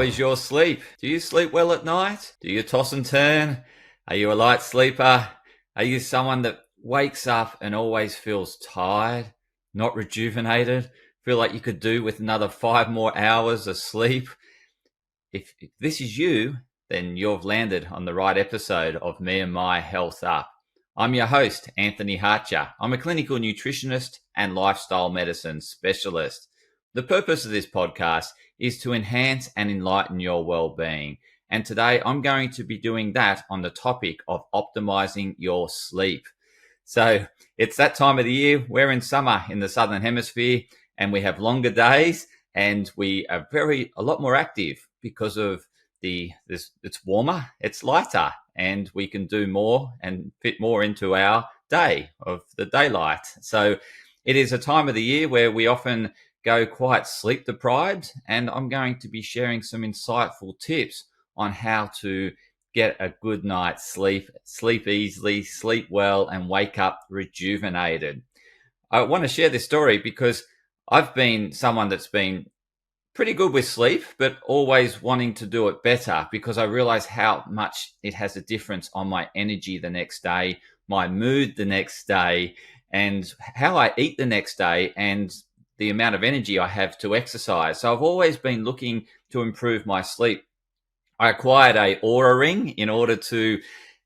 is your sleep? Do you sleep well at night? Do you toss and turn? Are you a light sleeper? Are you someone that wakes up and always feels tired, not rejuvenated, feel like you could do with another 5 more hours of sleep? If this is you, then you've landed on the right episode of Me and My Health Up. I'm your host, Anthony Hartcher. I'm a clinical nutritionist and lifestyle medicine specialist. The purpose of this podcast is to enhance and enlighten your well-being. And today I'm going to be doing that on the topic of optimizing your sleep. So it's that time of the year. We're in summer in the Southern Hemisphere and we have longer days and we are a lot more active because of it's warmer, it's lighter, and we can do more and fit more into our day of the daylight. So it is a time of the year where we often go quite sleep deprived, and I'm going to be sharing some insightful tips on how to get a good night's sleep easily, sleep well, and wake up rejuvenated. I want to share this story because I've been someone that's been pretty good with sleep, but always wanting to do it better because I realize how much it has a difference on my energy the next day, my mood the next day, and how I eat the next day, and the amount of energy I have to exercise. So I've always been looking to improve my sleep. I acquired a Oura ring in order to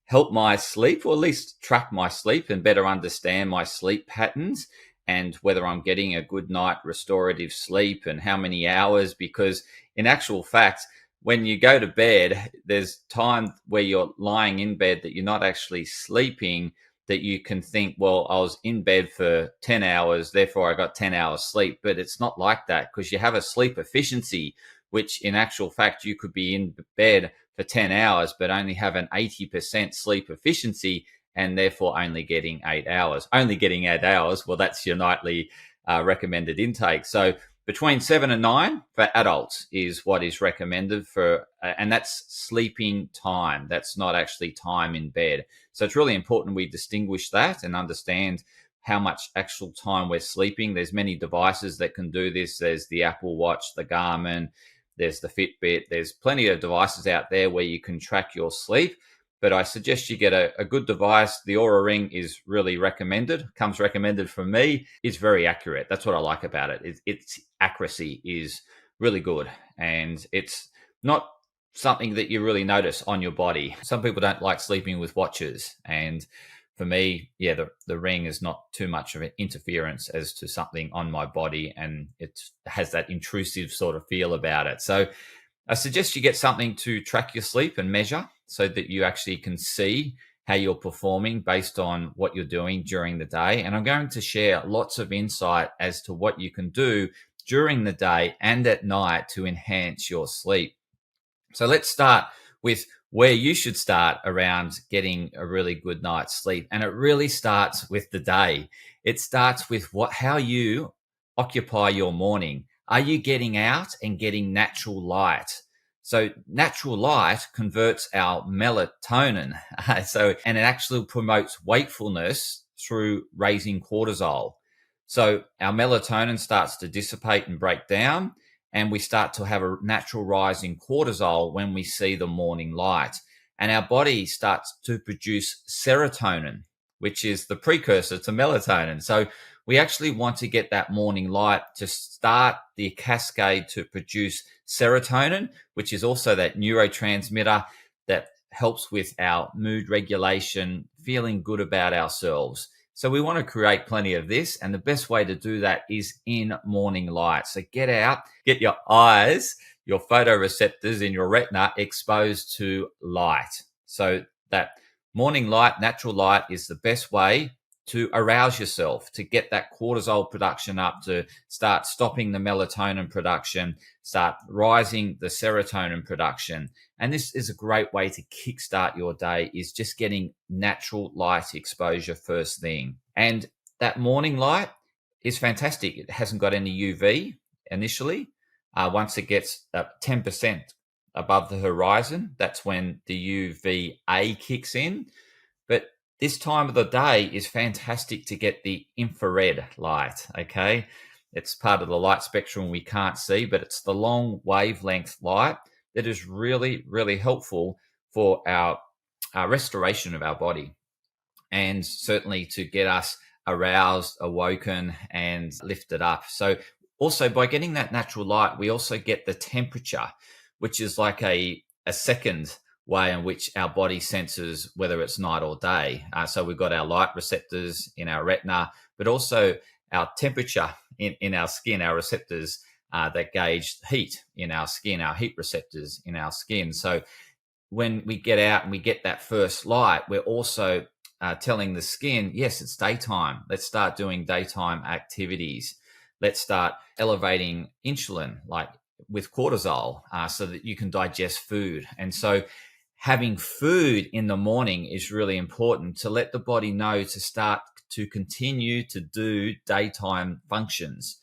help my sleep, or at least track my sleep and better understand my sleep patterns and whether I'm getting a good night restorative sleep and how many hours, because in actual fact, when you go to bed, there's time where you're lying in bed that you're not actually sleeping, that you can think, well, I was in bed for 10 hours, therefore I got 10 hours sleep. But it's not like that, because you have a sleep efficiency, which in actual fact, you could be in bed for 10 hours, but only have an 80% sleep efficiency and therefore only getting 8 hours. Only getting 8 hours, well, that's your nightly recommended intake. So between 7 and 9 for adults is what is recommended for, and that's sleeping time. That's not actually time in bed. So it's really important we distinguish that and understand how much actual time we're sleeping. There's many devices that can do this. There's the Apple Watch, the Garmin, there's the Fitbit. There's plenty of devices out there where you can track your sleep. But I suggest you get a good device. The Oura Ring is really recommended, comes recommended from me. It's very accurate. That's what I like about it. Its accuracy is really good. And it's not something that you really notice on your body. Some people don't like sleeping with watches. And for me, yeah, the ring is not too much of an interference as to something on my body. And it has that intrusive sort of feel about it. So I suggest you get something to track your sleep and measure so that you actually can see how you're performing based on what you're doing during the day. And I'm going to share lots of insight as to what you can do during the day and at night to enhance your sleep. So let's start with where you should start around getting a really good night's sleep. And it really starts with the day. It starts with how you occupy your morning. Are you getting out and getting natural light? So natural light converts our melatonin. And it actually promotes wakefulness through raising cortisol. So our melatonin starts to dissipate and break down, and we start to have a natural rise in cortisol when we see the morning light. And our body starts to produce serotonin, which is the precursor to melatonin. So we actually want to get that morning light to start the cascade to produce serotonin, which is also that neurotransmitter that helps with our mood regulation, feeling good about ourselves. So we want to create plenty of this. And the best way to do that is in morning light. So get out, get your eyes, your photoreceptors in your retina exposed to light. So that morning light, natural light, is the best way to arouse yourself, to get that cortisol production up, to start stopping the melatonin production, start rising the serotonin production. And this is a great way to kickstart your day, is just getting natural light exposure first thing. And that morning light is fantastic. It hasn't got any UV initially. Once it gets 10% above the horizon, that's when the UVA kicks in. But this time of the day is fantastic to get the infrared light, okay? It's part of the light spectrum we can't see, but it's the long wavelength light that is really, really helpful for our restoration of our body, and certainly to get us aroused, awoken, and lifted up. So, also by getting that natural light, we also get the temperature, which is like a second way in which our body senses whether it's night or day. So, we've got our light receptors in our retina, but also our temperature in our skin, our receptors that gauge heat in our skin, our heat receptors in our skin. So, when we get out and we get that first light, we're also telling the skin, yes, it's daytime. Let's start doing daytime activities. Let's start elevating insulin, like with cortisol, so that you can digest food. And so having food in the morning is really important to let the body know to start to continue to do daytime functions.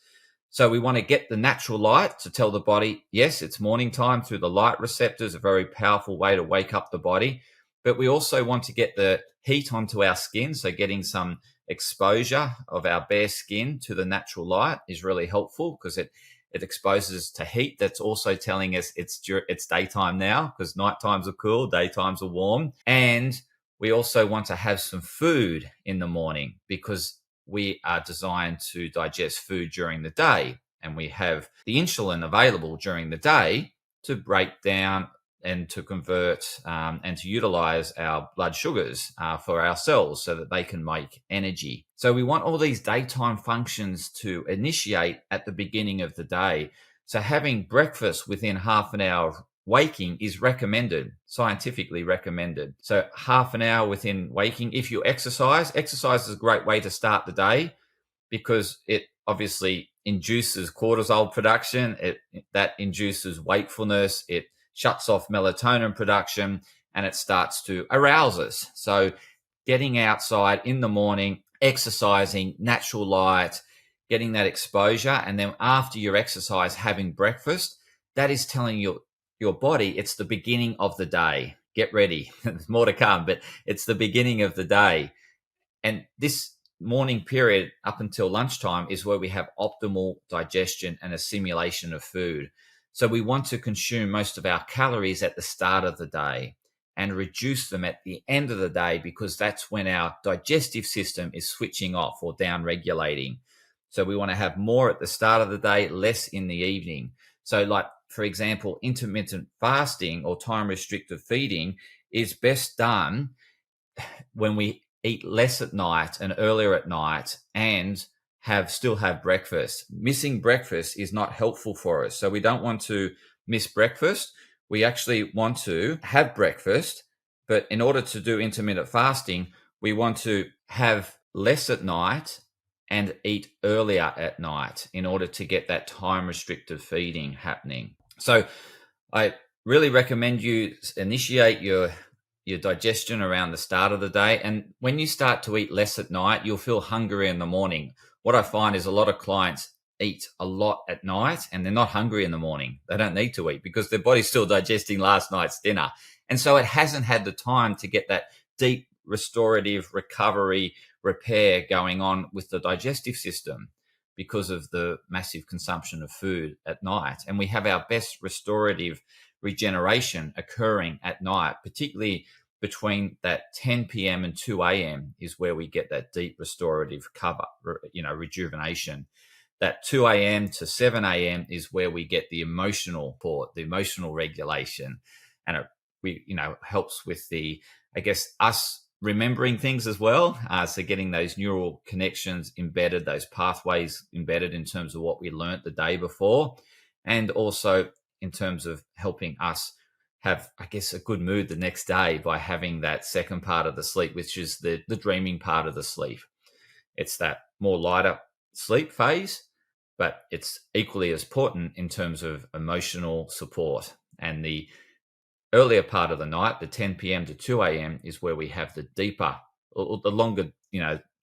So we want to get the natural light to tell the body, yes, it's morning time through the light receptors, a very powerful way to wake up the body. But we also want to get the heat onto our skin. So getting some exposure of our bare skin to the natural light is really helpful because it exposes to heat. That's also telling us it's daytime now, because night times are cool, daytimes are warm. And we also want to have some food in the morning because we are designed to digest food during the day, and we have the insulin available during the day to break down and to convert and to utilize our blood sugars for our cells so that they can make energy. So we want all these daytime functions to initiate at the beginning of the day. So having breakfast within half an hour of waking is recommended, scientifically recommended. So half an hour within waking. If you exercise is a great way to start the day because it obviously induces cortisol production. That induces wakefulness. It shuts off melatonin production, and it starts to arouse us. So getting outside in the morning, exercising, natural light, getting that exposure, and then after your exercise, having breakfast, that is telling your body it's the beginning of the day. Get ready. There's more to come, but it's the beginning of the day. And this morning period up until lunchtime is where we have optimal digestion and assimilation of food. So we want to consume most of our calories at the start of the day and reduce them at the end of the day, because that's when our digestive system is switching off or down regulating. So we want to have more at the start of the day, less in the evening. So like, for example, intermittent fasting or time restricted feeding is best done when we eat less at night and earlier at night and still have breakfast. Missing breakfast is not helpful for us. So we don't want to miss breakfast. We actually want to have breakfast, but in order to do intermittent fasting, we want to have less at night and eat earlier at night in order to get that time restricted feeding happening. So I really recommend you initiate your digestion around the start of the day. And when you start to eat less at night, you'll feel hungry in the morning. What I find is a lot of clients eat a lot at night and they're not hungry in the morning. They don't need to eat because their body's still digesting last night's dinner. And so it hasn't had the time to get that deep restorative recovery repair going on with the digestive system because of the massive consumption of food at night. And we have our best restorative regeneration occurring at night, particularly between that 10 p.m. and 2 a.m. is where we get that deep restorative rejuvenation. That 2 a.m. to 7 a.m. is where we get the emotional support, the emotional regulation. And it helps with us remembering things as well. So getting those neural connections embedded, those pathways embedded in terms of what we learnt the day before. And also in terms of helping us have, a good mood the next day by having that second part of the sleep, which is the dreaming part of the sleep. It's that more lighter sleep phase, but it's equally as important in terms of emotional support. And the earlier part of the night, the 10 p.m. to 2 a.m. is where we have the deeper or the longer,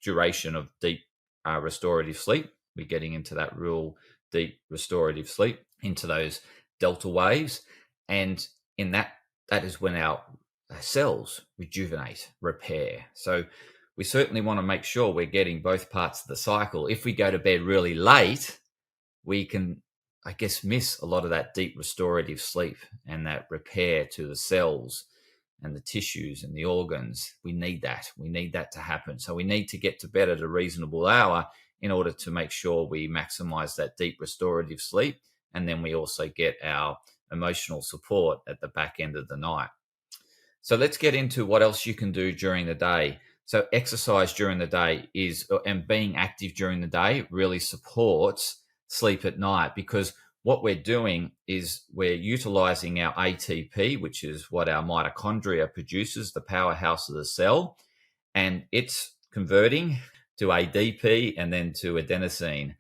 duration of deep restorative sleep. We're getting into that real deep restorative sleep, into those delta waves. And in that is when our cells rejuvenate, repair. So we certainly want to make sure we're getting both parts of the cycle. If we go to bed really late, we can I guess, miss a lot of that deep restorative sleep and that repair to the cells and the tissues and the organs. We need that. We need that to happen. So we need to get to bed at a reasonable hour in order to make sure we maximize that deep restorative sleep. And then we also get our emotional support at the back end of the night. So let's get into what else you can do during the day. So exercise during the day and being active during the day really supports sleep at night, because what we're doing is we're utilizing our ATP, which is what our mitochondria produces, the powerhouse of the cell, and it's converting to ADP and then to adenosine.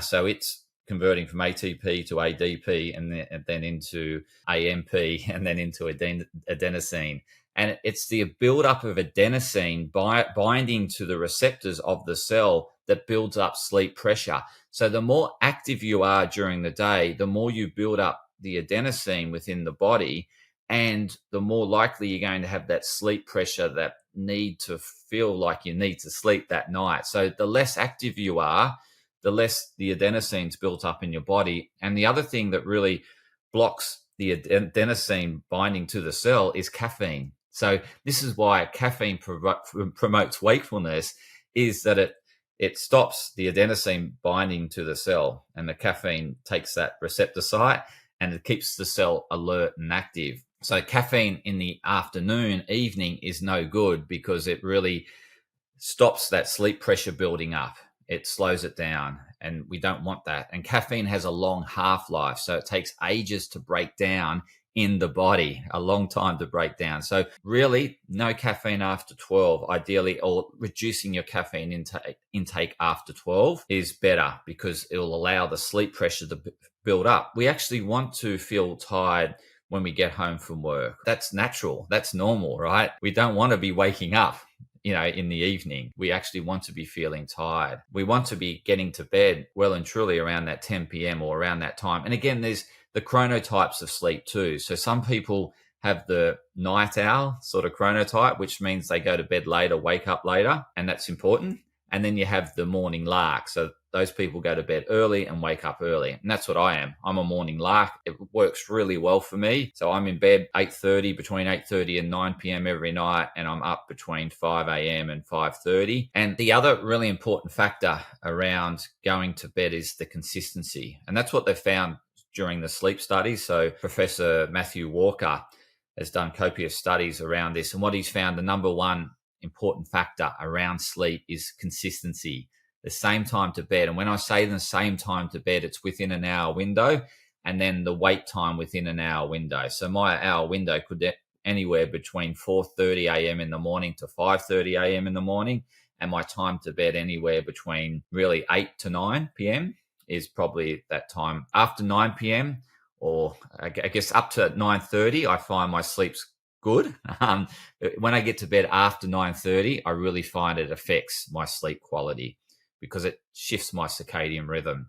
So it's converting from ATP to ADP and then into AMP and then into adenosine. And it's the buildup of adenosine binding to the receptors of the cell that builds up sleep pressure. So the more active you are during the day, the more you build up the adenosine within the body, and the more likely you're going to have that sleep pressure, that need to feel like you need to sleep that night. So the less active you are, the less the adenosine's built up in your body. And the other thing that really blocks the adenosine binding to the cell is caffeine. So this is why caffeine promotes wakefulness, is that it stops the adenosine binding to the cell, and the caffeine takes that receptor site and it keeps the cell alert and active. So caffeine in the afternoon, evening is no good, because it really stops that sleep pressure building up. It slows it down, and we don't want that. And caffeine has a long half-life, so it takes ages to break down in the body, a long time to break down. So really, no caffeine after 12, ideally, or reducing your caffeine intake after 12 is better, because it will allow the sleep pressure to build up. We actually want to feel tired when we get home from work. That's natural. That's normal, right? We don't want to be waking up in the evening. We actually want to be feeling tired. We want to be getting to bed well and truly around that 10 p.m. or around that time. And again, there's the chronotypes of sleep too. So some people have the night owl sort of chronotype, which means they go to bed later, wake up later, and that's important. And then you have the morning lark. So those people go to bed early and wake up early. And that's what I am. I'm a morning lark. It works really well for me. So I'm in bed between 8:30 and 9 p.m. every night, and I'm up between 5 a.m. and 5:30. And the other really important factor around going to bed is the consistency. And that's what they found during the sleep studies. So Professor Matthew Walker has done copious studies around this. And what he's found, the number one important factor around sleep is consistency, the same time to bed. And when I say the same time to bed, it's within an hour window, and then the wake time within an hour window. So my hour window could be anywhere between 4:30 a.m. in the morning to 5:30 a.m. in the morning, and my time to bed anywhere between really 8 to 9 p.m. is probably that time. After 9 p.m. or I guess up to 9:30, I find my sleep's good. When I get to bed after 9:30, I really find it affects my sleep quality, because it shifts my circadian rhythm.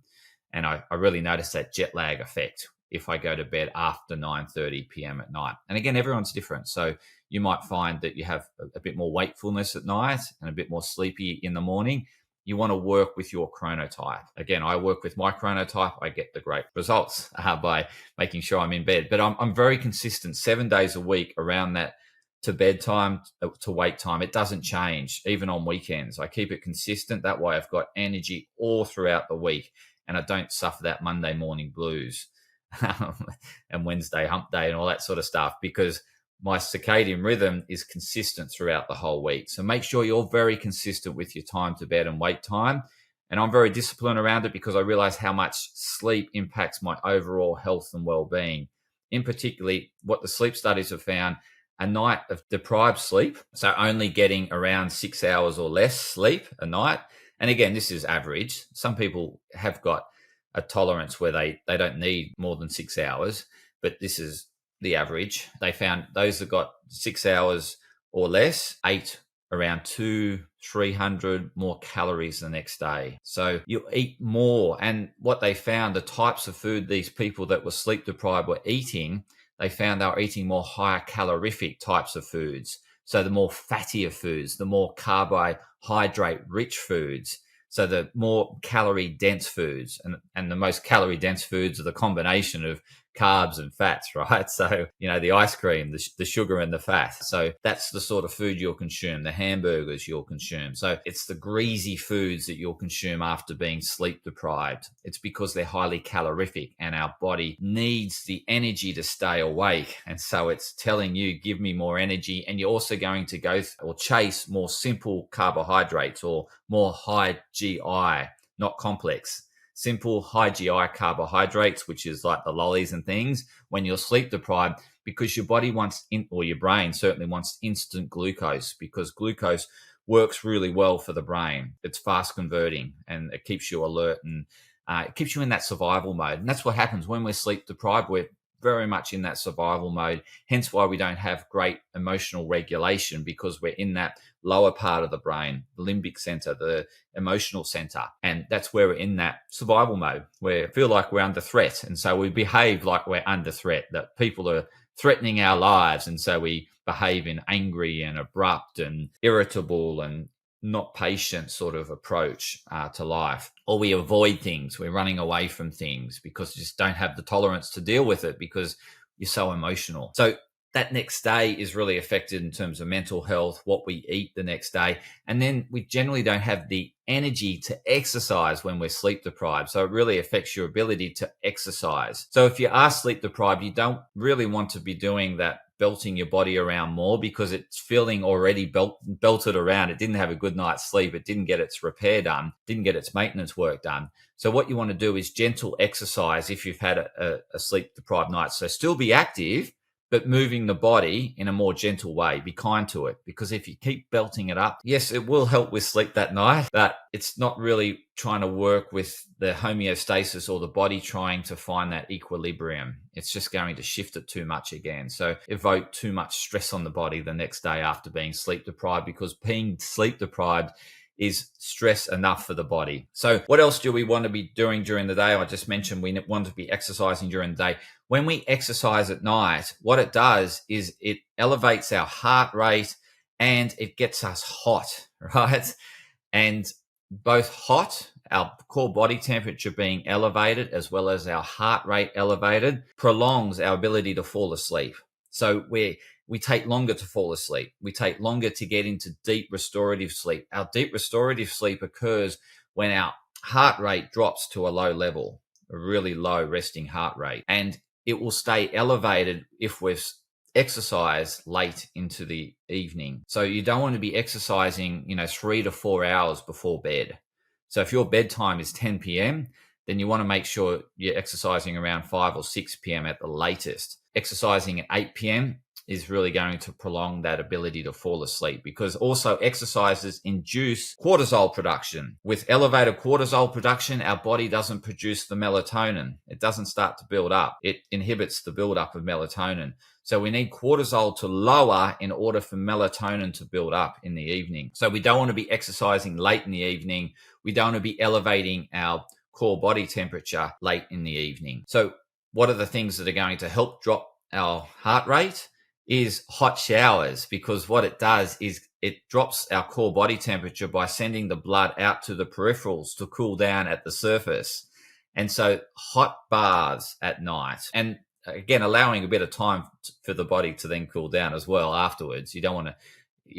And I really notice that jet lag effect if I go to bed after 9:30 p.m. at night. And again, everyone's different. So you might find that you have a bit more wakefulness at night and a bit more sleepy in the morning. You want to work with your chronotype. Again, I work with my chronotype. I get the great results by making sure I'm in bed. But I'm very consistent 7 days a week around that to bedtime, to wake time. It doesn't change, even on weekends. I keep it consistent. That way I've got energy all throughout the week, and I don't suffer that Monday morning blues and Wednesday hump day and all that sort of stuff, because my circadian rhythm is consistent throughout the whole week. So make sure you're very consistent with your time to bed and wake time. And I'm very disciplined around it, because I realize how much sleep impacts my overall health and well-being. In particularly, what the sleep studies have found, a night of deprived sleep, so only getting around 6 hours or less sleep a night. And again, this is average. Some people have got a tolerance where they don't need more than 6 hours, but this is the average. They found those that got 6 hours or less ate around 200-300 more calories the next day. So you eat more. And what they found, the types of food these people that were sleep deprived were eating, they found they were eating more higher calorific types of foods. So the more fattier foods, the more carbohydrate rich foods. So the more calorie dense foods, and the most calorie dense foods are the combination of carbs and fats, right? So, the ice cream, the sugar and the fat. So that's the sort of food you'll consume, the hamburgers you'll consume. So it's the greasy foods that you'll consume after being sleep deprived. It's because they're highly calorific and our body needs the energy to stay awake. And so it's telling you, give me more energy. And you're also going to go or chase more simple carbohydrates or more high GI, not complex. Simple high GI carbohydrates, which is like the lollies and things, when you're sleep deprived, because your body wants, or your brain certainly wants instant glucose, because glucose works really well for the brain. It's fast converting and it keeps you alert and it keeps you in that survival mode. And that's what happens when we're sleep deprived. We're very much in that survival mode, hence why we don't have great emotional regulation, because we're in that lower part of the brain, the limbic center, the emotional center. And that's where we're in that survival mode, where we feel like we're under threat. And so we behave like we're under threat, that people are threatening our lives. And so we behave in angry and abrupt and irritable and not patient sort of approach to life. Or we avoid things. We're running away from things because you just don't have the tolerance to deal with it because you're so emotional. So that next day is really affected in terms of mental health, what we eat the next day. And then we generally don't have the energy to exercise when we're sleep deprived. So it really affects your ability to exercise. So if you are sleep deprived, you don't really want to be doing that, belting your body around more, because it's feeling already belted around. It didn't have a good night's sleep. It didn't get its repair done, didn't get its maintenance work done. So what you want to do is gentle exercise if you've had a sleep deprived night. So still be active, but moving the body in a more gentle way. Be kind to it, because if you keep belting it up, yes, it will help with sleep that night, but it's not really trying to work with the homeostasis or the body trying to find that equilibrium. It's just going to shift it too much again. So evoke too much stress on the body the next day after being sleep deprived, because being sleep deprived is stress enough for the body. So what else do we want to be doing during the day? I just mentioned we want to be exercising during the day. When we exercise at night, what it does is it elevates our heart rate and it gets us hot, right? And both hot, our core body temperature being elevated, as well as our heart rate elevated, prolongs our ability to fall asleep. So we take longer to fall asleep. We take longer to get into deep restorative sleep. Our deep restorative sleep occurs when our heart rate drops to a low level, a really low resting heart rate. And it will stay elevated if we've exercised late into the evening. So you don't want to be exercising, 3 to 4 hours before bed. So if your bedtime is 10 p.m., then you want to make sure you're exercising around 5 or 6 p.m. at the latest. Exercising at 8 p.m. is really going to prolong that ability to fall asleep, because also exercises induce cortisol production. With elevated cortisol production, our body doesn't produce the melatonin. It doesn't start to build up. It inhibits the buildup of melatonin. So we need cortisol to lower in order for melatonin to build up in the evening. So we don't want to be exercising late in the evening. We don't want to be elevating our core body temperature late in the evening. So what are the things that are going to help drop our heart rate? Is hot showers, because what it does is it drops our core body temperature by sending the blood out to the peripherals to cool down at the surface. And so hot baths at night, and again, allowing a bit of time for the body to then cool down as well afterwards. You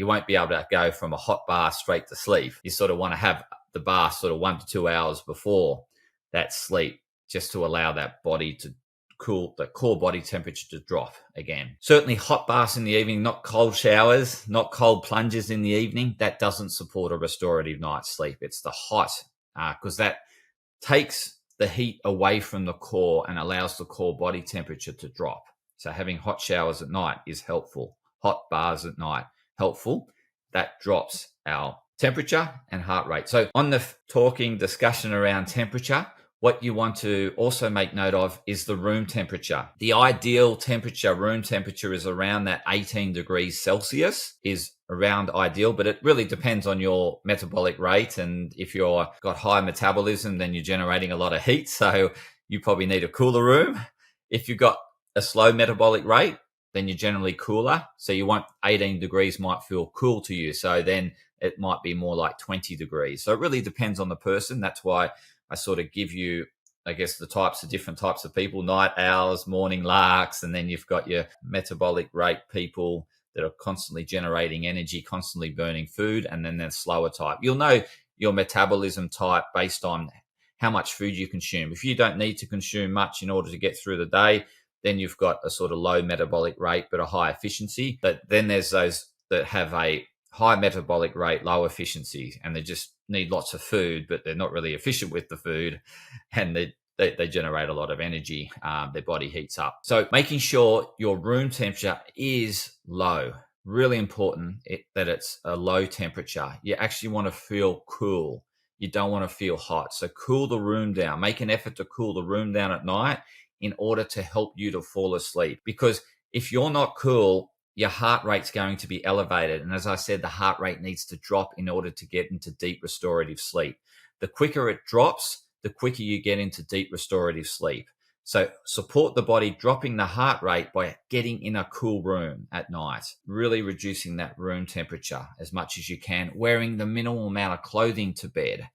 won't be able to go from a hot bath straight to sleep. You sort of want to have the bath sort of 1 to 2 hours before that sleep, just to allow that body to cool, the core body temperature to drop again. Certainly hot baths in the evening, not cold showers, not cold plunges in the evening. That doesn't support a restorative night's sleep. It's the hot, because that takes the heat away from the core and allows the core body temperature to drop. So having hot showers at night is helpful. Hot baths at night, helpful. That drops our temperature and heart rate. So on the discussion around temperature, what you want to also make note of is the room temperature. The ideal temperature, room temperature, is around that 18 degrees Celsius is around ideal, but it really depends on your metabolic rate. And if you've got high metabolism, then you're generating a lot of heat. So you probably need a cooler room. If you've got a slow metabolic rate, then you're generally cooler. So you want 18 degrees might feel cool to you. So then it might be more like 20 degrees. So it really depends on the person. That's why I sort of give you, I guess, the different types of people: night owls, morning larks, and then you've got your metabolic rate people that are constantly generating energy, constantly burning food, and then the slower type. You'll know your metabolism type based on how much food you consume. If you don't need to consume much in order to get through the day, then you've got a sort of low metabolic rate but a high efficiency. But then there's those that have a high metabolic rate, low efficiency, and they just need lots of food, but they're not really efficient with the food, and they generate a lot of energy. Their body heats up. So making sure your room temperature is low. Really important that it's a low temperature. You actually want to feel cool. You don't want to feel hot. So cool the room down. Make an effort to cool the room down at night in order to help you to fall asleep. Because if you're not cool, your heart rate's going to be elevated. And as I said, the heart rate needs to drop in order to get into deep restorative sleep. The quicker it drops, the quicker you get into deep restorative sleep. So support the body dropping the heart rate by getting in a cool room at night, really reducing that room temperature as much as you can, wearing the minimal amount of clothing to bed.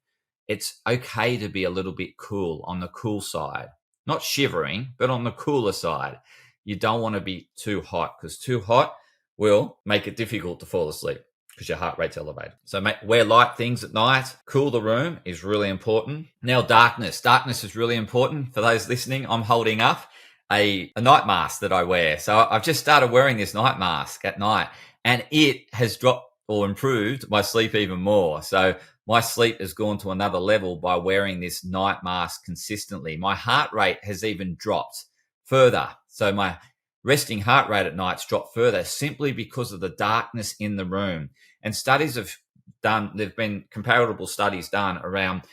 It's okay to be a little bit cool, on the cool side, not shivering, but on the cooler side. You don't want to be too hot, because too hot will make it difficult to fall asleep because your heart rate's elevated. So wear light things at night. Cool the room is really important. Now, darkness. Darkness is really important. For those listening, I'm holding up a night mask that I wear. So I've just started wearing this night mask at night, and it has dropped or improved my sleep even more. So my sleep has gone to another level by wearing this night mask consistently. My heart rate has even dropped further. So my resting heart rate at night's dropped further simply because of the darkness in the room. And studies there've been comparable studies done around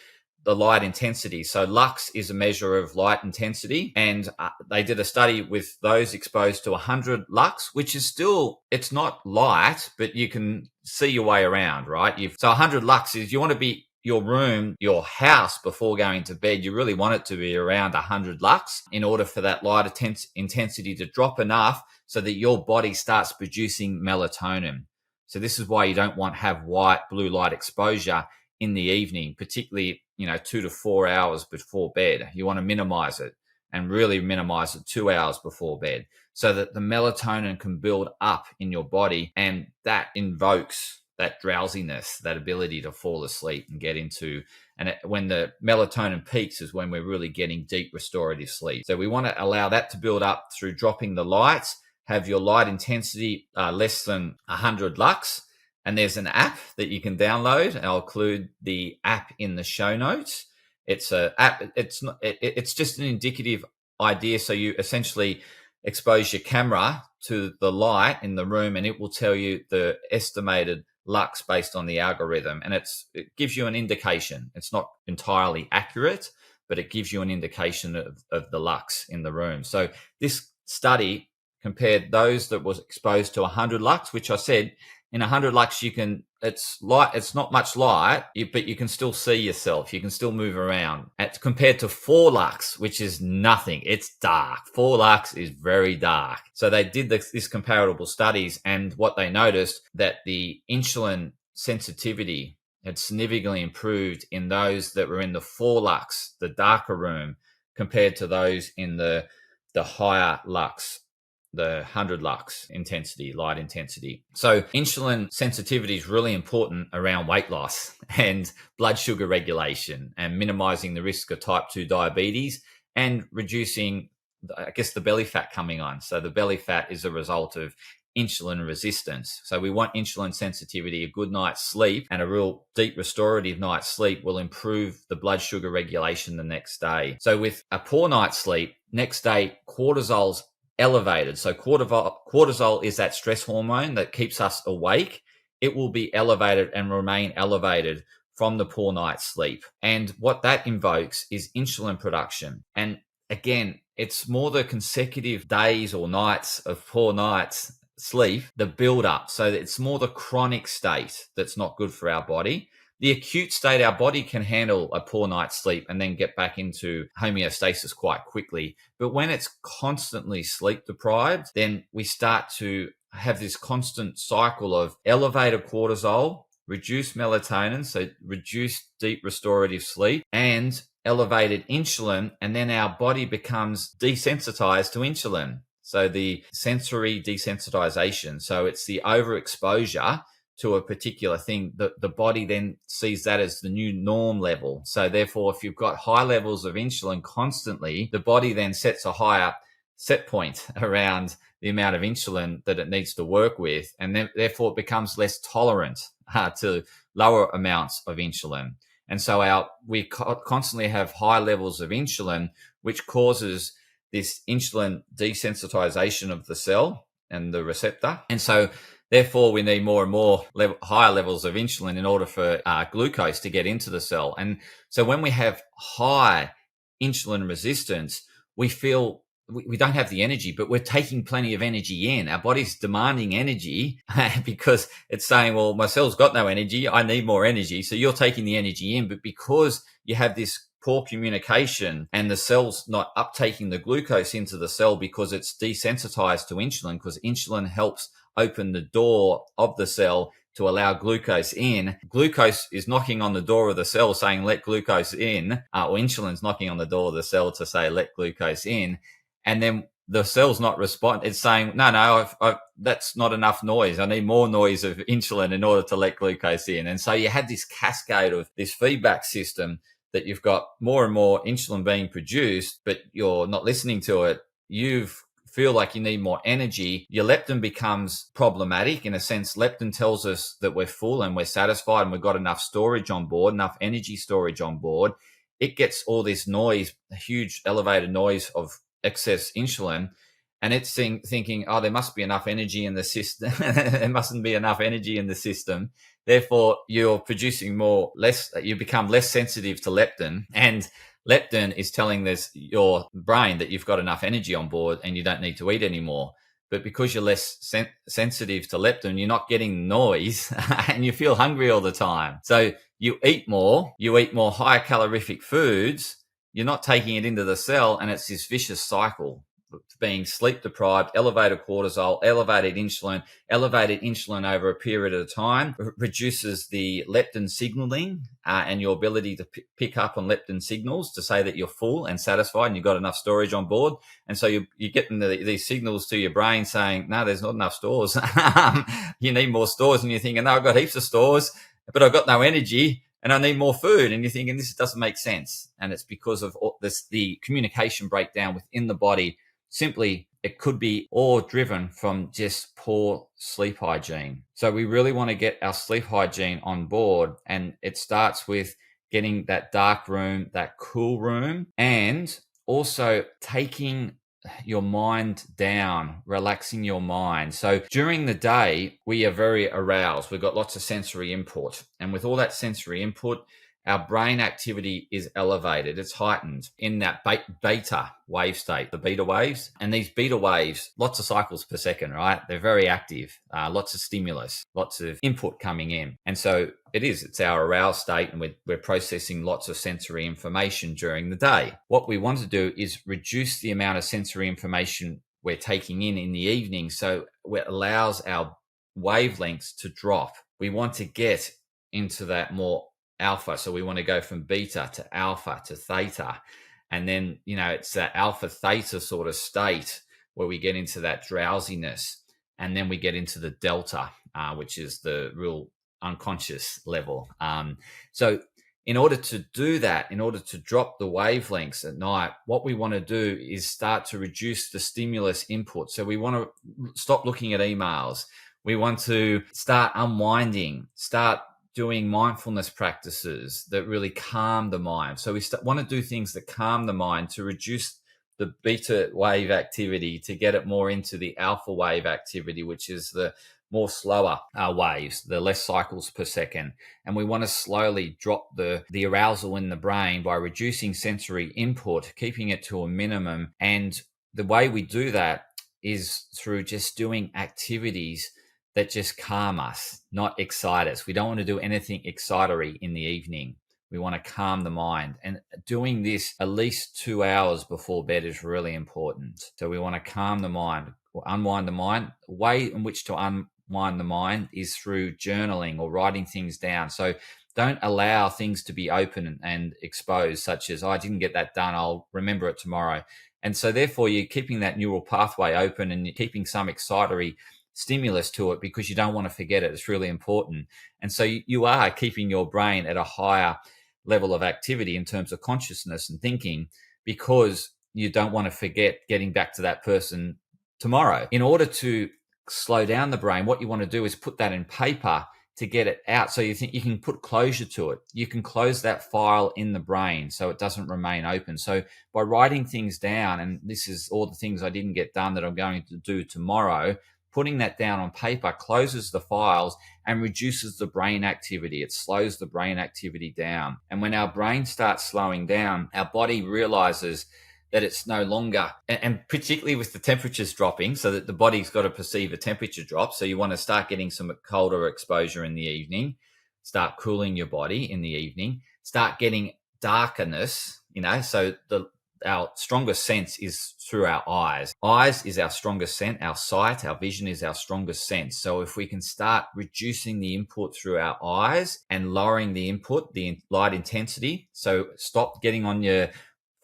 the light intensity. So lux is a measure of light intensity, and they did a study with those exposed to 100 lux, which is still, it's not light, but you can see your way around, right? So 100 lux is, you want to be your room, your house, before going to bed, you really want it to be around 100 lux in order for that light intensity to drop enough so that your body starts producing melatonin. So this is why you don't want to have white blue light exposure in the evening, particularly 2 to 4 hours before bed. You want to minimize it, and really minimize it 2 hours before bed, so that the melatonin can build up in your body, and that invokes that drowsiness, that ability to fall asleep and get into, when the melatonin peaks is when we're really getting deep restorative sleep. So we want to allow that to build up through dropping the lights, have your light intensity less than 100 lux. And there's an app that you can download, and I'll include the app in the show notes. It's a app. It's just an indicative idea. So you essentially expose your camera to the light in the room, and it will tell you the estimated lux based on the algorithm. And it gives you an indication. It's not entirely accurate, but it gives you an indication of the lux in the room. So this study compared those that was exposed to 100 lux, which I said, in 100 lux, it's not much light, but you can still see yourself. You can still move around. Compared to 4 lux, which is nothing. It's dark. 4 lux is very dark. So they did this comparable studies, and what they noticed, that the insulin sensitivity had significantly improved in those that were in the 4 lux, the darker room, compared to those in the higher lux, the 100 lux light intensity. So insulin sensitivity is really important around weight loss and blood sugar regulation, and minimizing the risk of type 2 diabetes, and reducing, I guess, the belly fat coming on. So the belly fat is a result of insulin resistance. So we want insulin sensitivity. A good night's sleep and a real deep restorative night's sleep will improve the blood sugar regulation the next day. So with a poor night's sleep, next day cortisol's elevated. So cortisol is that stress hormone that keeps us awake. It will be elevated and remain elevated from the poor night's sleep. And what that invokes is insulin production. And again, it's more the consecutive days or nights of poor nights sleep, the build up. So it's more the chronic state that's not good for our body. the acute state, our body can handle a poor night's sleep and then get back into homeostasis quite quickly. But when it's constantly sleep deprived, then we start to have this constant cycle of elevated cortisol, reduced melatonin, so reduced deep restorative sleep, and elevated insulin, and then our body becomes desensitized to insulin. So the sensory desensitization. So it's the overexposure to a particular thing that the body then sees that as the new norm level. So therefore, if you've got high levels of insulin constantly, the body then sets a higher set point around the amount of insulin that it needs to work with. And then therefore it becomes less tolerant to lower amounts of insulin. And so we constantly have high levels of insulin, which causes this insulin desensitization of the cell and the receptor. And so therefore we need more and more higher levels of insulin in order for glucose to get into the cell. And so when we have high insulin resistance, we feel we don't have the energy, but we're taking plenty of energy in. Our body's demanding energy because it's saying, well, my cell's got no energy. I need more energy. So you're taking the energy in, but because you have this poor communication and the cell's not uptaking the glucose into the cell because it's desensitized to insulin, because insulin helps open the door of the cell to allow glucose in. Glucose is knocking on the door of the cell saying, let glucose in, or insulin's knocking on the door of the cell to say, let glucose in. And then the cell's not responding. It's saying, no, that's not enough noise. I need more noise of insulin in order to let glucose in. And so you had this cascade of this feedback system that you've got more and more insulin being produced, but you're not listening to it. You feel like you need more energy. Your leptin becomes problematic. In a sense, leptin tells us that we're full and we're satisfied and we've got enough storage on board, enough energy storage on board. It gets all this noise, a huge elevated noise of excess insulin, and it's thinking, oh, there must be enough energy in the system. There mustn't be enough energy in the system. Therefore, you're producing you become less sensitive to leptin, and leptin is telling your brain that you've got enough energy on board and you don't need to eat anymore. But because you're less sensitive to leptin, you're not getting noise and you feel hungry all the time. So you eat more higher calorific foods, you're not taking it into the cell, and it's this vicious cycle. Being sleep deprived, elevated cortisol, elevated insulin over a period of time reduces the leptin signaling and your ability to pick up on leptin signals to say that you're full and satisfied and you've got enough storage on board. And so you're getting these signals to your brain saying, no, there's not enough stores. You need more stores. And you're thinking, no, I've got heaps of stores, but I've got no energy. And I need more food. And you're thinking, this doesn't make sense. And it's because of the communication breakdown within the body. Simply, it could be all driven from just poor sleep hygiene. So we really want to get our sleep hygiene on board. And it starts with getting that dark room, that cool room, and also taking your mind down, relaxing your mind. So during the day, we are very aroused. We've got lots of sensory input. And with all that sensory input, our brain activity is elevated. It's heightened in that beta wave state, the beta waves. And these beta waves, lots of cycles per second, right? They're very active, lots of stimulus, lots of input coming in. And so it's our aroused state, and we're processing lots of sensory information during the day. What we want to do is reduce the amount of sensory information we're taking in the evening, so it allows our wavelengths to drop. We want to get into that more alpha. So we want to go from beta to alpha to theta. And then, it's that alpha theta sort of state where we get into that drowsiness. And then we get into the delta, which is the real unconscious level. So in order to do that, in order to drop the wavelengths at night, what we want to do is start to reduce the stimulus input. So we want to stop looking at emails. We want to start unwinding, start doing mindfulness practices that really calm the mind. So we want to do things that calm the mind to reduce the beta wave activity, to get it more into the alpha wave activity, which is the more slower waves, the less cycles per second. And we want to slowly drop the arousal in the brain by reducing sensory input, keeping it to a minimum. And the way we do that is through just doing activities that just calm us, not excite us. We don't want to do anything excitatory in the evening. We want to calm the mind. And doing this at least 2 hours before bed is really important. So we want to calm the mind or unwind the mind. The way in which to unwind the mind is through journaling or writing things down. So don't allow things to be open and exposed, such as, oh, I didn't get that done, I'll remember it tomorrow. And so therefore you're keeping that neural pathway open and you're keeping some excitatory stimulus to it because you don't want to forget it. It's really important. And so you are keeping your brain at a higher level of activity in terms of consciousness and thinking because you don't want to forget getting back to that person tomorrow. In order to slow down the brain, what you want to do is put that in paper to get it out. So you think you can put closure to it. You can close that file in the brain so it doesn't remain open. So by writing things down, and this is all the things I didn't get done that I'm going to do tomorrow, putting that down on paper closes the files and reduces the brain activity. It slows the brain activity down. And when our brain starts slowing down, our body realizes that it's no longer, and particularly with the temperatures dropping, so that the body's got to perceive a temperature drop. So you want to start getting some colder exposure in the evening, start cooling your body in the evening, start getting darkness, so our strongest sense is through our eyes. Eyes is our strongest sense. Our sight, our vision is our strongest sense. So if we can start reducing the input through our eyes and lowering the input, the light intensity, so stop getting on your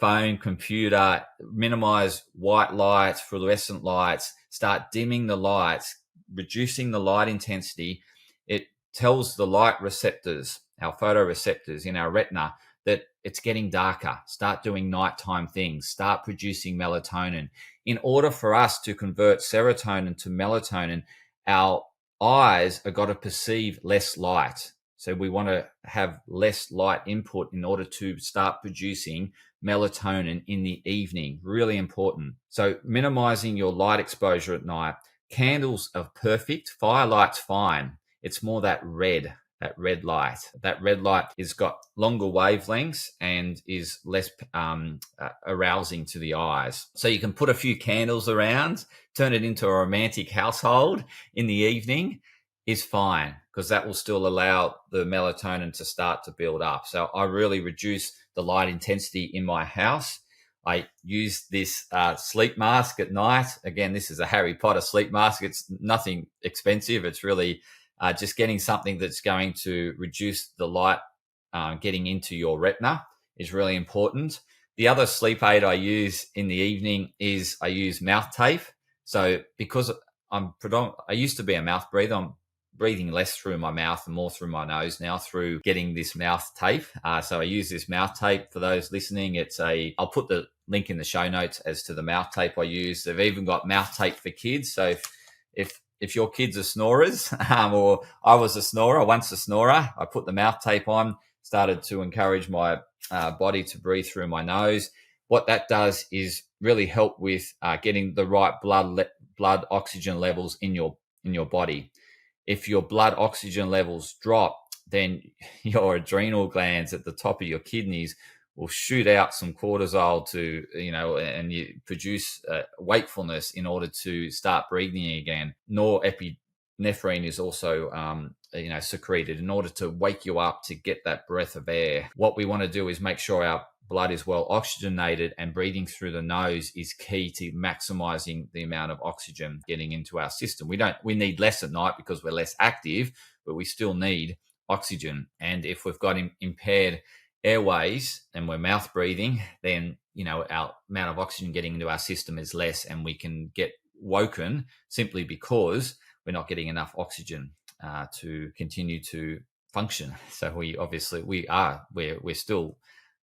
phone, computer, minimize white lights, fluorescent lights, start dimming the lights, reducing the light intensity. It tells the light receptors, our photoreceptors in our retina, that it's getting darker. Start doing nighttime things. Start producing melatonin. In order for us to convert serotonin to melatonin, our eyes are got to perceive less light. So we want to have less light input in order to start producing melatonin in the evening. Really important. So minimizing your light exposure at night. Candles are perfect. Firelight's fine. It's more that red light. That red light has got longer wavelengths and is less arousing to the eyes. So you can put a few candles around, turn it into a romantic household in the evening is fine because that will still allow the melatonin to start to build up. So I really reduce the light intensity in my house. I use this sleep mask at night. Again, this is a Harry Potter sleep mask. It's nothing expensive. It's really just getting something that's going to reduce the light getting into your retina is really important. The other sleep aid I use in the evening is I use mouth tape. So because I used to be a mouth breather, I'm breathing less through my mouth and more through my nose now through getting this mouth tape. So I use this mouth tape for those listening. I'll put the link in the show notes as to the mouth tape I use. They've even got mouth tape for kids. So if your kids are snorers, or I was a snorer, once a snorer, I put the mouth tape on, started to encourage my body to breathe through my nose. What that does is really help with getting the right blood oxygen levels in your body. If your blood oxygen levels drop, then your adrenal glands at the top of your kidneys will shoot out some cortisol and you produce wakefulness in order to start breathing again. Norepinephrine is also, secreted in order to wake you up to get that breath of air. What we want to do is make sure our blood is well oxygenated, and breathing through the nose is key to maximizing the amount of oxygen getting into our system. We need less at night because we're less active, but we still need oxygen. And if we've got impaired airways and we're mouth breathing, then our amount of oxygen getting into our system is less, and we can get woken simply because we're not getting enough oxygen to continue to function. So we're still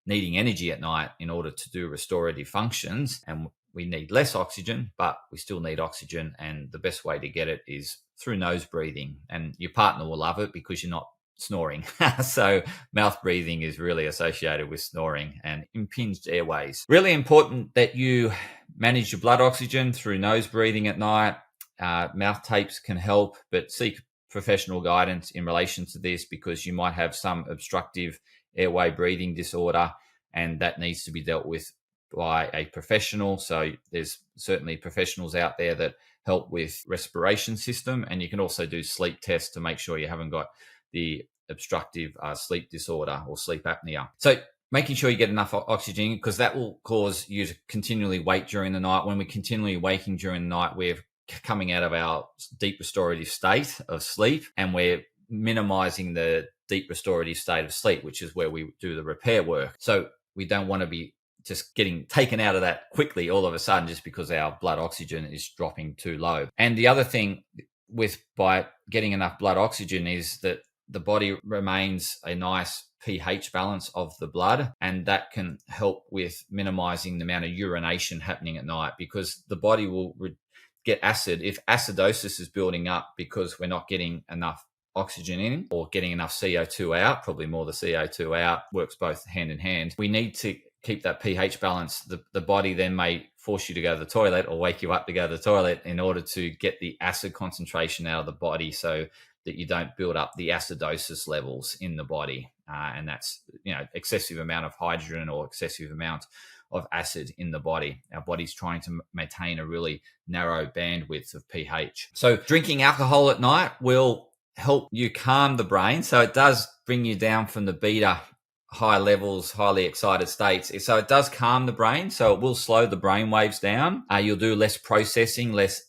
needing energy at night in order to do restorative functions, and we need less oxygen, but we still need oxygen, and the best way to get it is through nose breathing, and your partner will love it because you're not snoring. So mouth breathing is really associated with snoring and impinged airways. Really important that you manage your blood oxygen through nose breathing at night. Mouth tapes can help, but seek professional guidance in relation to this because you might have some obstructive airway breathing disorder, and that needs to be dealt with by a professional. So there's certainly professionals out there that help with respiration system. And you can also do sleep tests to make sure you haven't got the obstructive sleep disorder or sleep apnea. So making sure you get enough oxygen, because that will cause you to continually wake during the night. When we're continually waking during the night, we're coming out of our deep restorative state of sleep, and we're minimizing the deep restorative state of sleep, which is where we do the repair work. So we don't want to be just getting taken out of that quickly all of a sudden just because our blood oxygen is dropping too low. And the other thing by getting enough blood oxygen is that the body remains a nice pH balance of the blood, and that can help with minimizing the amount of urination happening at night, because the body will get acid. If acidosis is building up because we're not getting enough oxygen in or getting enough CO2 out, probably more the CO2 out, works both hand in hand. We need to keep that pH balance. The body then may force you to go to the toilet or wake you up to go to the toilet in order to get the acid concentration out of the body, so that you don't build up the acidosis levels in the body. And that's, excessive amount of hydrogen or excessive amount of acid in the body. Our body's trying to maintain a really narrow bandwidth of pH. So drinking alcohol at night will help you calm the brain. So it does bring you down from the beta high levels, highly excited states. So it does calm the brain. So it will slow the brain waves down. You'll do less processing, less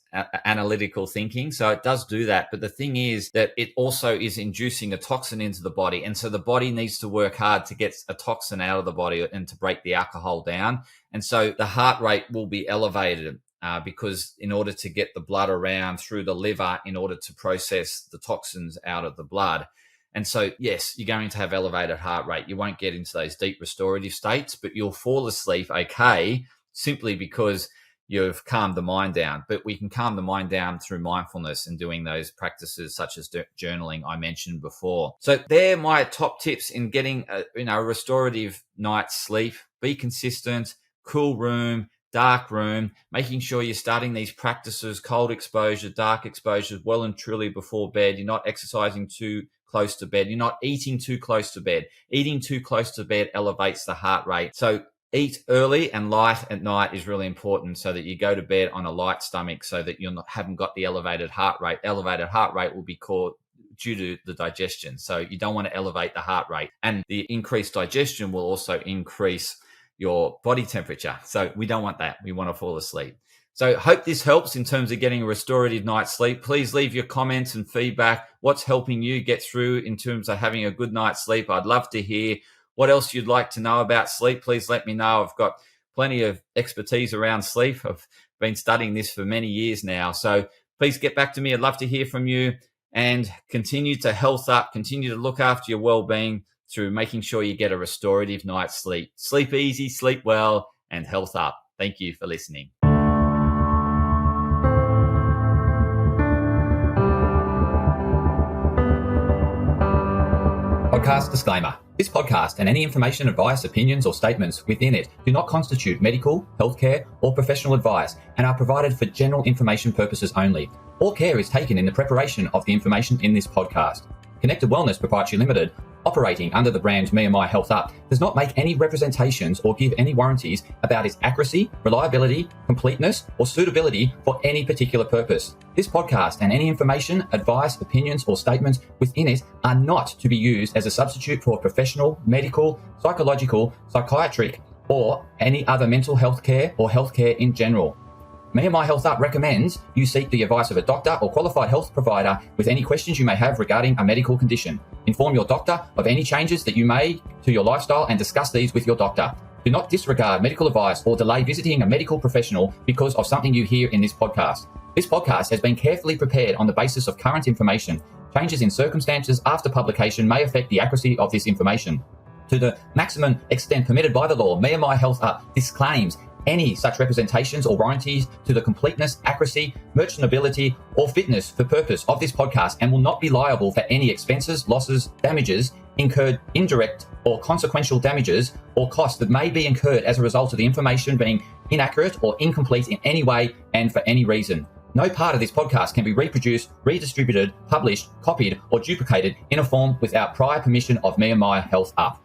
analytical thinking. So it does do that. But the thing is that it also is inducing a toxin into the body. And so the body needs to work hard to get a toxin out of the body and to break the alcohol down. And so the heart rate will be elevated because in order to get the blood around through the liver, in order to process the toxins out of the blood. And so, yes, you're going to have elevated heart rate. You won't get into those deep restorative states, but you'll fall asleep okay, simply because you've calmed the mind down. But we can calm the mind down through mindfulness and doing those practices such as journaling I mentioned before. So they're my top tips in getting a restorative night's sleep. Be consistent, cool room, dark room, making sure you're starting these practices, cold exposure, dark exposure, well and truly before bed. You're not exercising too close to bed. You're not eating too close to bed. Eating too close to bed elevates the heart rate. So eat early and light at night is really important, so that you go to bed on a light stomach, so that you haven't got the elevated heart rate. Elevated heart rate will be due to the digestion. So you don't want to elevate the heart rate. And the increased digestion will also increase your body temperature. So we don't want that. We want to fall asleep. So hope this helps in terms of getting a restorative night's sleep. Please leave your comments and feedback. What's helping you get through in terms of having a good night's sleep? I'd love to hear what else you'd like to know about sleep. Please let me know. I've got plenty of expertise around sleep. I've been studying this for many years now. So please get back to me. I'd love to hear from you, and continue to health up, continue to look after your well-being through making sure you get a restorative night's sleep. Sleep easy, sleep well, and health up. Thank you for listening. Podcast disclaimer. This podcast and any information, advice, opinions, or statements within it do not constitute medical, healthcare, or professional advice and are provided for general information purposes only. All care is taken in the preparation of the information in this podcast. Connected Wellness Proprietary Limited, operating under the brand me&my Health Up, does not make any representations or give any warranties about its accuracy, reliability, completeness, or suitability for any particular purpose. This podcast and any information, advice, opinions, or statements within it are not to be used as a substitute for professional, medical, psychological, psychiatric, or any other mental health care or healthcare in general. me&my Health Up recommends you seek the advice of a doctor or qualified health provider with any questions you may have regarding a medical condition. Inform your doctor of any changes that you may to your lifestyle and discuss these with your doctor. Do not disregard medical advice or delay visiting a medical professional because of something you hear in this podcast. This podcast has been carefully prepared on the basis of current information. Changes in circumstances after publication may affect the accuracy of this information. To the maximum extent permitted by the law, me&my Health Up disclaims any such representations or warranties to the completeness, accuracy, merchantability, or fitness for purpose of this podcast, and will not be liable for any expenses, losses, damages incurred, indirect or consequential damages, or costs that may be incurred as a result of the information being inaccurate or incomplete in any way and for any reason. No part of this podcast can be reproduced, redistributed, published, copied, or duplicated in a form without prior permission of me&my Health Up.